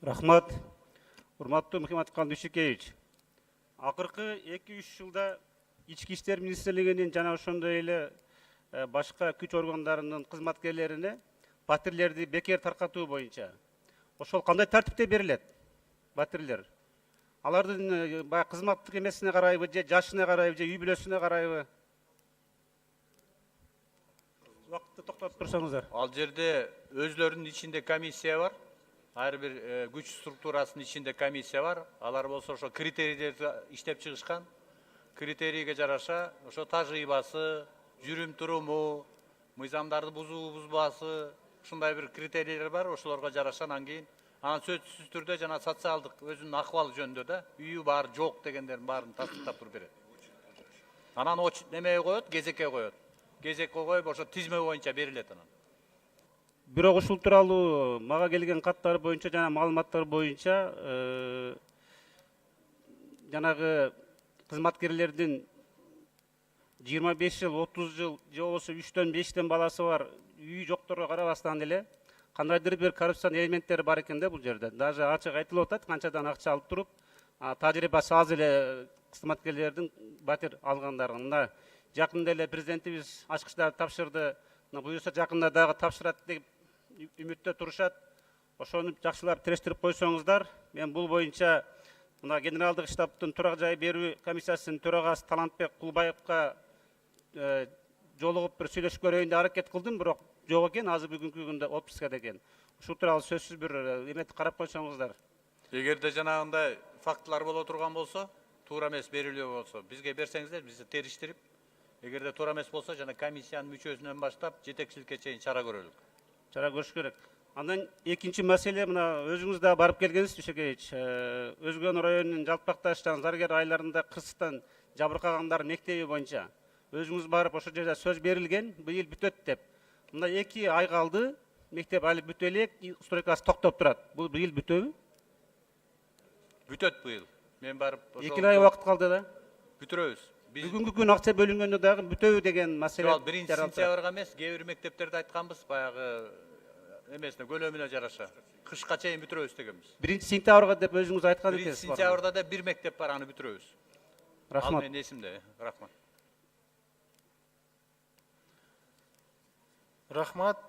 Рахмат. Урматтуу Мухаммадкан Дүйшекеевич. Акыркы 2-3 жылда Ички иштер министрлигинин жана ошондой эле башка күч органдарынын кызматкерлерине батирлерди бекер таркатуу боюнча ошол кандай тартипте берилет? Батирлер. Алардын баягы кызматтык эмесине карайбы, же жашына карайбы, же үй бүлөсүнө карайбы? Убакытты токтотуп турсаңыздар. Ал жерде өзлөрүнүн ичинде комиссия бар. Ар бир күч структурасынын ичинде комиссия бар. Алар болсо ошо критерийлерди иштеп чыгышкан. Критерийге жараша ошо тажрыйбасы, жүрүм туруму, мыйзамдарды бузуу бузбаасы, ушундай бир критерийлер бар. Ошолорго жараша анан кийин анан сөзсүз түрдө жана социалдык өзүнүн акыбалы жөнүндө да үйү бар, жок дегендердин баарын тастыктап туруп берет. Анан немеге коет, кезекке коет. Кезекке коюп ошо тизме боюнча берилет анан. Бирок ушул тууралуу мага келген каттар боюнча жана маалыматтар боюнча жанагы кызматкерлердин 25 жыл, 30 жыл, же болбосо 3-төн 5тен баласы бар үйү жокторго карабастан эле кандайдыр бир коррупцион элементтери бар экен да бул жерде. Даже ачык айтылып атат, канчадан акча алып туруп, тажрыйбасы аз эле кызматкерлердин батир алгандарын. Мына жакында эле президентибиз ачкычтарды тапшырды. Буюрса жакында дагы тапшырат деп үмүттө турушат. Ошону жакшылап териштирип койсоңуздар. Мен бул боюнча мына генералдык штабтын турак жай берүү комиссиясынын төрагасы Талантбек Кулбаевка жолугуп бир сүйлөшүп көрөйүн деп аракет кылдым, бирок жок экен, азыр бүгүнкү күндө отпускада экен. Ушул тууралуу сөзсүз бир эметип карап койсоңуздар. Эгерде жанагындай фактылар боло турган болсо, туура эмес берилүү болсо, бизге берсеңиздер, биз териштирип, эгерде туура эмес болсо, жана комиссиянын мүчөсүнөн баштап жетекчиликке чейин чара көрөлүк. Чара көрүш керек. Андан экинчи маселе, мына өзүңүз да барып келгенсиз, Дүйшекеевич. Өзгөн районунун Жалпакташ жана Заргер айларында кырсыктан жабыркагандар мектеби боюнча өзүңүз барып ошол жерде сөз берилген, быйыл бүтөт деп. Мына 2 ай калды, мектеп али бүтө элек, стройкасы токтоп турат. Бул быйыл бүтөбү? Бүтөт быйыл. Мен барып 2 ай убакыт калды да. бүтүрөбүз. Бүгүнкү күн акча бөлүнгөндө дагы бүтөбү деген маселе. Жок, 1-сентябрга эмес, кээ бир мектептерде айтканбыз, баягы эмесине көлөмүнө жараша. Кышка чейин бүтүрөбүз дегенбиз. 1-сентябрга деп өзүңүз айткан экенсиз. 1-сентябрда да бир мектеп бар, аны бүтүрөбүз. Рахмат. Ал менин эсимде. Рахмат. Рахмат.